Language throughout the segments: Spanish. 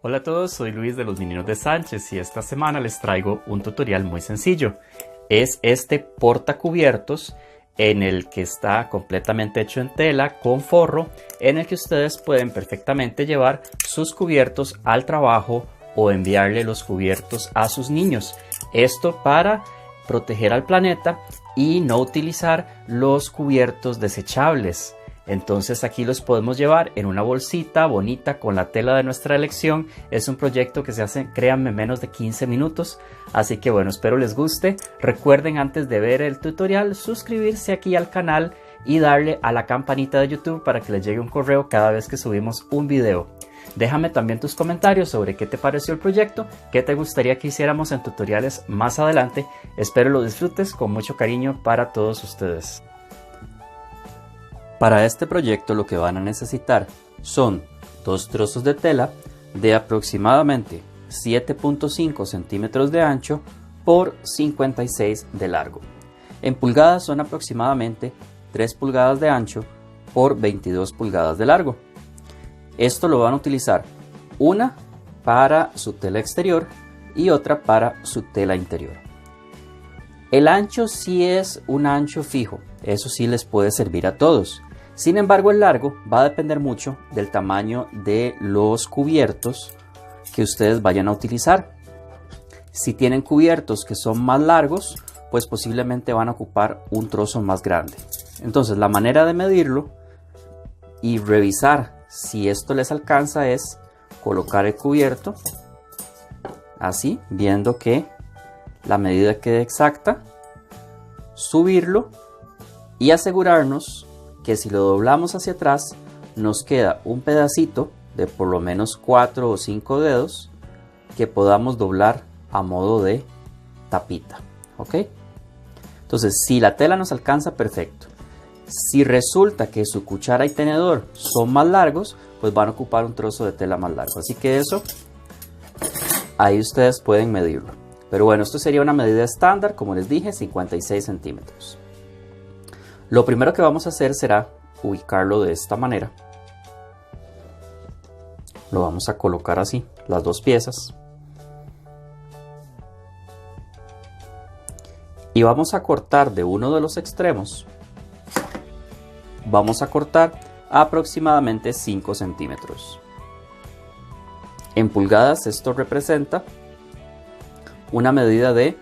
Hola a todos, soy Luis de los Mininos de Sánchez y esta semana les traigo un tutorial muy sencillo. Es este portacubiertos en el que está completamente hecho en tela con forro, en el que ustedes pueden perfectamente llevar sus cubiertos al trabajo o enviarle los cubiertos a sus niños. Esto para proteger al planeta y no utilizar los cubiertos desechables. Entonces aquí los podemos llevar en una bolsita bonita con la tela de nuestra elección. Es un proyecto que se hace, créanme, en menos de 15 minutos. Así que bueno, espero les guste. Recuerden antes de ver el tutorial suscribirse aquí al canal y darle a la campanita de YouTube para que les llegue un correo cada vez que subimos un video. Déjame también tus comentarios sobre qué te pareció el proyecto, qué te gustaría que hiciéramos en tutoriales más adelante. Espero lo disfrutes con mucho cariño para todos ustedes. Para este proyecto lo que van a necesitar son dos trozos de tela de aproximadamente 7.5 centímetros de ancho por 56 de largo. En pulgadas son aproximadamente 3 pulgadas de ancho por 22 pulgadas de largo. Esto lo van a utilizar una para su tela exterior y otra para su tela interior. El ancho sí es un ancho fijo, eso sí les puede servir a todos. Sin embargo, el largo va a depender mucho del tamaño de los cubiertos que ustedes vayan a utilizar. Si tienen cubiertos que son más largos, pues posiblemente van a ocupar un trozo más grande. Entonces, la manera de medirlo y revisar si esto les alcanza es colocar el cubierto así, viendo que la medida quede exacta, subirlo y asegurarnos que si lo doblamos hacia atrás nos queda un pedacito de por lo menos 4 o 5 dedos que podamos doblar a modo de tapita, ¿ok? Entonces, si la tela nos alcanza, perfecto. Si resulta que su cuchara y tenedor son más largos, pues van a ocupar un trozo de tela más largo. Así que eso, ahí ustedes pueden medirlo. Pero bueno, esto sería una medida estándar, como les dije, 56 centímetros. Lo primero que vamos a hacer será ubicarlo de esta manera. Lo vamos a colocar así, las dos piezas. Y vamos a cortar de uno de los extremos. Vamos a cortar aproximadamente 5 centímetros. En pulgadas esto representa una medida de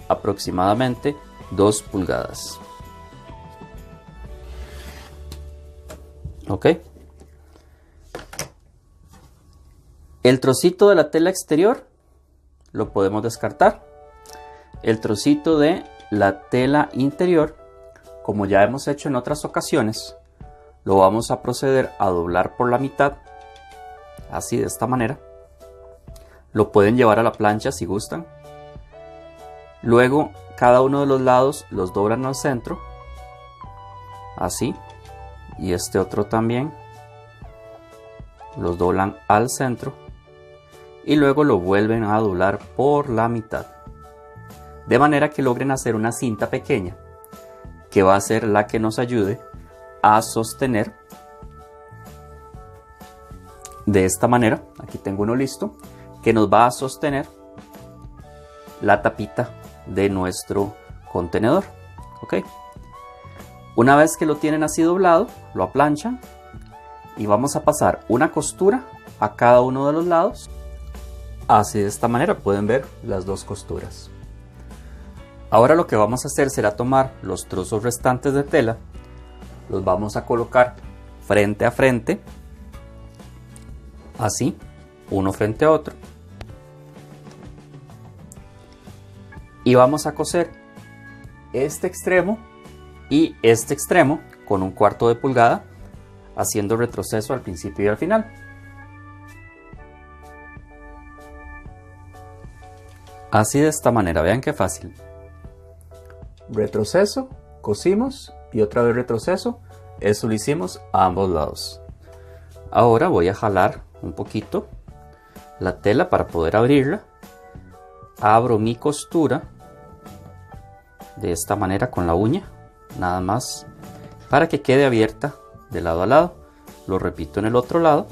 aproximadamente 2 pulgadas. ¿Ok? El trocito de la tela exterior lo podemos descartar. El trocito de la tela interior, como ya hemos hecho en otras ocasiones, lo vamos a proceder a doblar por la mitad, así de esta manera. Lo pueden llevar a la plancha si gustan. Luego cada uno de los lados los doblan al centro, así. Y este otro también los doblan al centro y luego lo vuelven a doblar por la mitad, de manera que logren hacer una cinta pequeña que va a ser la que nos ayude a sostener de esta manera. Aquí tengo uno listo que nos va a sostener la tapita de nuestro contenedor. ¿Ok? Una vez que lo tienen así doblado, lo aplanchan y vamos a pasar una costura a cada uno de los lados. Así de esta manera pueden ver las dos costuras. Ahora lo que vamos a hacer será tomar los trozos restantes de tela, los vamos a colocar frente a frente, así, uno frente a otro. Y vamos a coser este extremo y este extremo con 1/4 de pulgada, haciendo retroceso al principio y al final. Así de esta manera, vean qué fácil. Retroceso, cosimos y otra vez retroceso. Eso lo hicimos a ambos lados. Ahora voy a jalar un poquito la tela para poder abrirla. Abro mi costura de esta manera con la uña, nada más para que quede abierta de lado a lado. Lo repito en el otro lado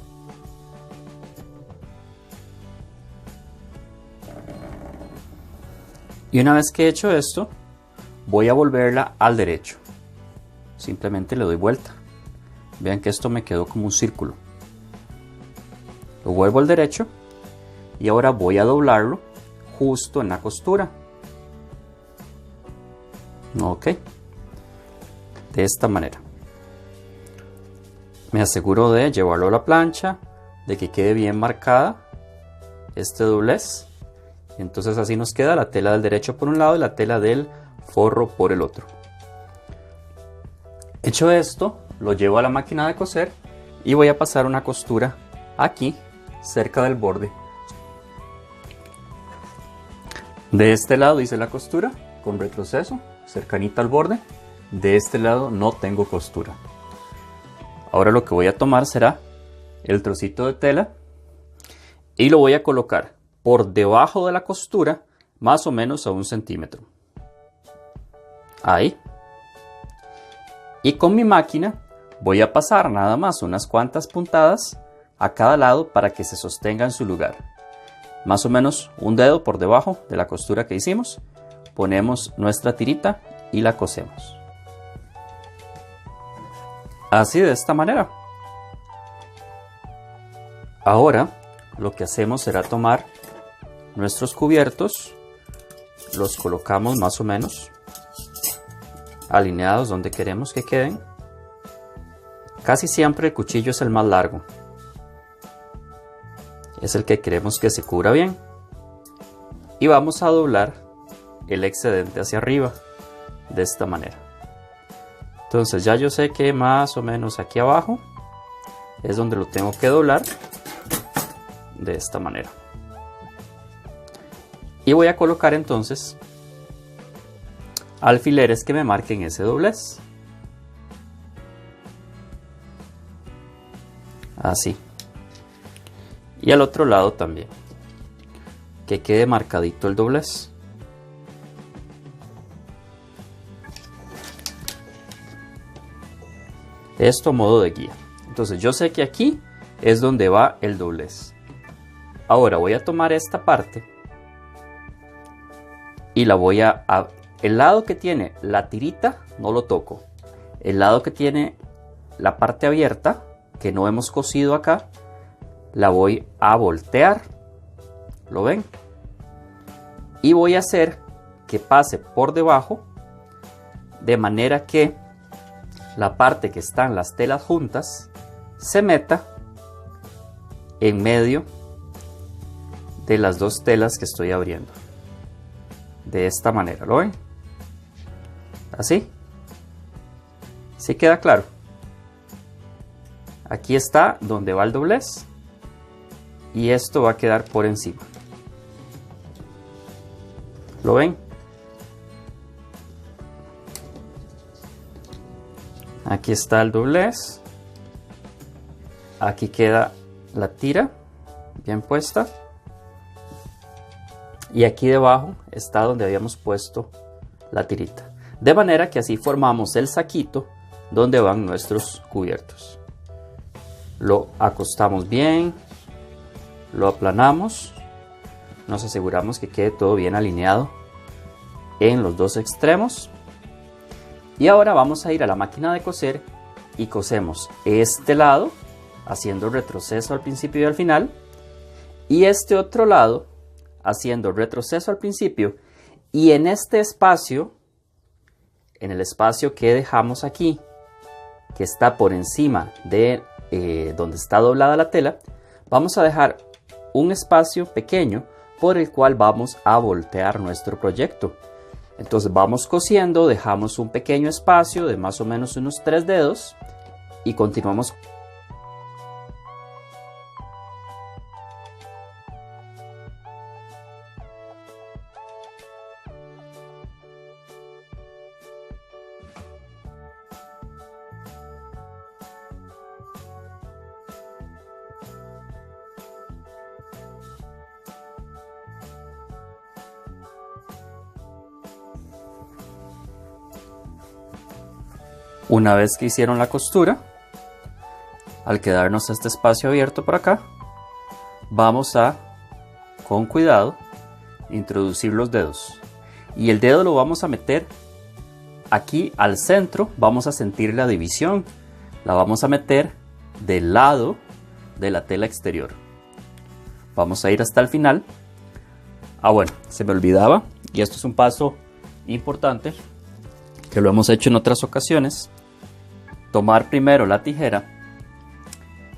Y una vez que he hecho esto, voy a volverla al derecho. Simplemente le doy vuelta. Vean que esto me quedó como un círculo. Lo vuelvo al derecho y ahora voy a doblarlo justo en la costura. Ok. De esta manera. Me aseguro de llevarlo a la plancha, de que quede bien marcada este doblez. Entonces así nos queda la tela del derecho por un lado y la tela del forro por el otro. Hecho esto, lo llevo a la máquina de coser y voy a pasar una costura aquí cerca del borde. De este lado hice la costura con retroceso, cercanita al borde. De este lado no tengo costura. Ahora lo que voy a tomar será el trocito de tela y lo voy a colocar por debajo de la costura, más o menos a 1 centímetro. Ahí. Y con mi máquina voy a pasar nada más unas cuantas puntadas a cada lado para que se sostenga en su lugar. Más o menos un dedo por debajo de la costura que hicimos. Ponemos nuestra tirita y la cosemos. Así, de esta manera. Ahora lo que hacemos será tomar nuestros cubiertos, los colocamos más o menos alineados donde queremos que queden. Casi siempre el cuchillo es el más largo, es el que queremos que se cubra bien, y vamos a doblar el excedente hacia arriba de esta manera. Entonces ya yo sé que más o menos aquí abajo es donde lo tengo que doblar de esta manera. Y voy a colocar entonces alfileres que me marquen ese doblez. Así. Y al otro lado también. Que quede marcadito el doblez. Esto a modo de guía. Entonces yo sé que aquí es donde va el doblez. Ahora voy a tomar esta parte y la voy a... El lado que tiene la tirita no lo toco. El lado que tiene la parte abierta, que no hemos cosido acá, la voy a voltear. ¿Lo ven? Y voy a hacer que pase por debajo, de manera que la parte que están las telas juntas se meta en medio de las dos telas que estoy abriendo. De esta manera, ¿lo ven? Así. ¿Sí queda claro? Aquí está donde va el doblez y esto va a quedar por encima. ¿Lo ven? Aquí está el doblez. Aquí queda la tira bien puesta. Y aquí debajo está donde habíamos puesto la tirita. De manera que así formamos el saquito donde van nuestros cubiertos. Lo acostamos bien, lo aplanamos, nos aseguramos que quede todo bien alineado en los dos extremos. Y ahora vamos a ir a la máquina de coser y cosemos este lado, haciendo retroceso al principio y al final, y este otro lado, haciendo retroceso al principio, y en este espacio, en el espacio que dejamos aquí, que está por encima de donde está doblada la tela, vamos a dejar un espacio pequeño por el cual vamos a voltear nuestro proyecto. Entonces vamos cosiendo, dejamos un pequeño espacio de más o menos unos 3 dedos y continuamos. Una vez que hicieron la costura, al quedarnos este espacio abierto por acá, vamos a, con cuidado, introducir los dedos. y el dedo lo vamos a meter aquí al centro. Vamos a sentir la división, la vamos a meter del lado de la tela exterior. Vamos a ir hasta el final. Bueno, se me olvidaba, y esto es un paso importante que lo hemos hecho en otras ocasiones. Tomar primero la tijera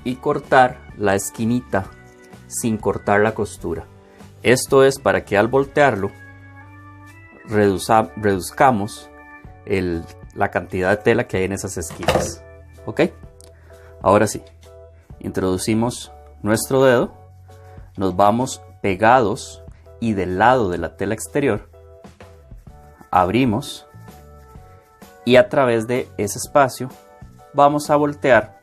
y cortar la esquinita sin cortar la costura. Esto es para que al voltearlo reduzcamos la cantidad de tela que hay en esas esquinas. ¿Ok? Ahora sí, introducimos nuestro dedo, nos vamos pegados y del lado de la tela exterior, abrimos y a través de ese espacio vamos a voltear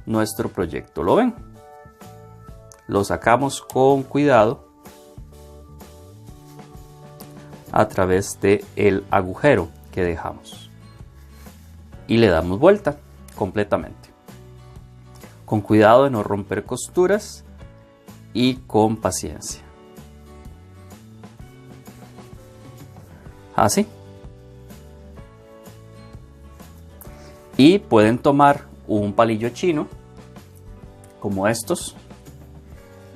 nuestro proyecto. ¿Lo ven? Lo sacamos con cuidado a través del agujero que dejamos y le damos vuelta completamente, con cuidado de no romper costuras y con paciencia. Así. Y pueden tomar un palillo chino como estos,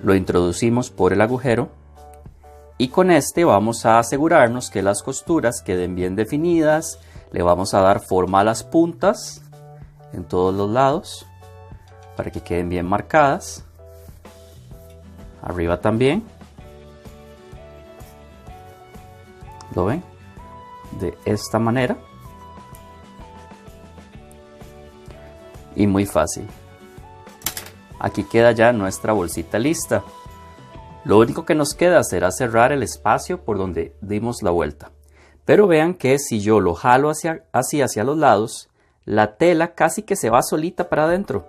lo introducimos por el agujero y con este vamos a asegurarnos que las costuras queden bien definidas. Le vamos a dar forma a las puntas en todos los lados para que queden bien marcadas. Arriba también. ¿Lo ven? De esta manera. Y muy fácil. Aquí queda ya nuestra bolsita lista. Lo único que nos queda será cerrar el espacio por donde dimos la vuelta. Pero vean que si yo lo jalo hacia los lados, la tela casi que se va solita para adentro.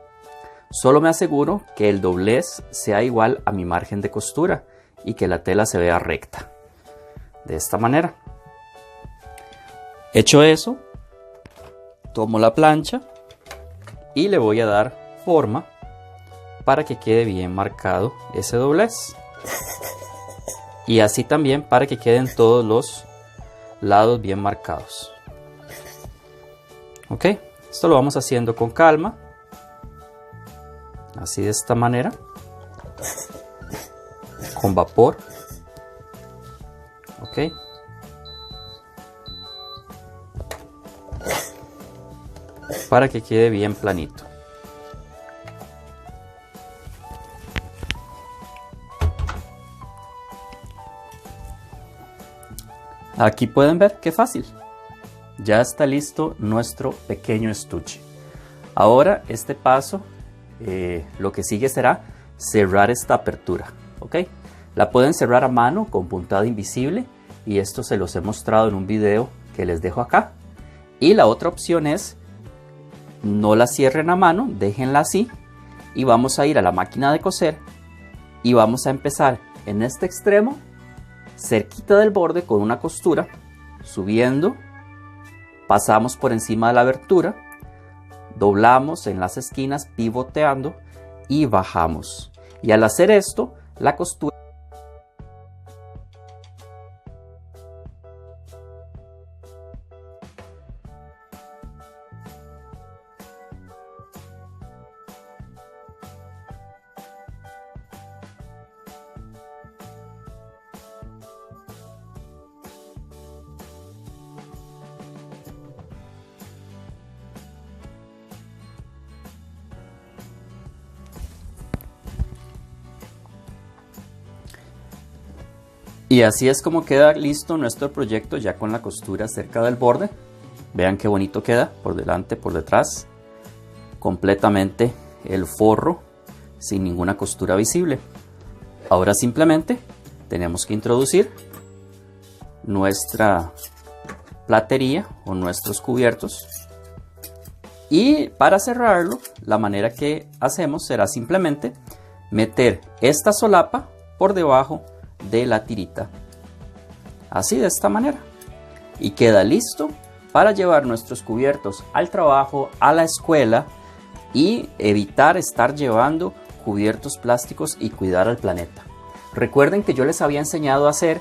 Solo me aseguro que el doblez sea igual a mi margen de costura y que la tela se vea recta. De esta manera. Hecho eso, tomo la plancha y le voy a dar forma para que quede bien marcado ese doblez. Y así también para que queden todos los lados bien marcados. Ok, esto lo vamos haciendo con calma. Así, de esta manera. Con vapor. Ok. Para que quede bien planito. Aquí pueden ver qué fácil. Ya está listo nuestro pequeño estuche. Ahora este paso, lo que sigue será cerrar esta apertura. ¿Ok? La pueden cerrar a mano con puntada invisible y esto se los he mostrado en un video que les dejo acá. Y la otra opción es no la cierren a mano, déjenla así y vamos a ir a la máquina de coser y vamos a empezar en este extremo, cerquita del borde, con una costura, subiendo, pasamos por encima de la abertura, doblamos en las esquinas pivoteando y bajamos. Y al hacer esto, la costura y así es como queda listo nuestro proyecto, ya con la costura cerca del borde. Vean qué bonito queda, por delante, por detrás, completamente el forro sin ninguna costura visible. Ahora simplemente tenemos que introducir nuestra platería o nuestros cubiertos, y para cerrarlo la manera que hacemos será simplemente meter esta solapa por debajo de la tirita, así, de esta manera, y queda listo para llevar nuestros cubiertos al trabajo, a la escuela, y evitar estar llevando cubiertos plásticos y cuidar al planeta. Recuerden que yo les había enseñado a hacer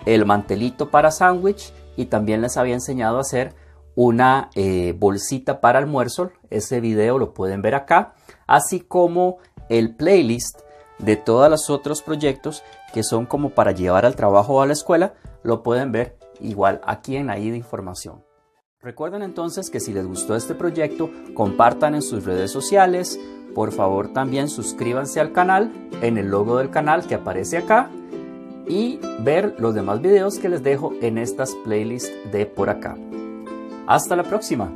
el mantelito para sándwich y también les había enseñado a hacer una bolsita para almuerzo. Ese video lo pueden ver acá, así como el playlist de todos los otros proyectos que son como para llevar al trabajo o a la escuela. Lo pueden ver igual aquí en la i de información. Recuerden entonces que si les gustó este proyecto, compartan en sus redes sociales. Por favor, también suscríbanse al canal en el logo del canal que aparece acá y ver los demás videos que les dejo en estas playlists de por acá. Hasta la próxima.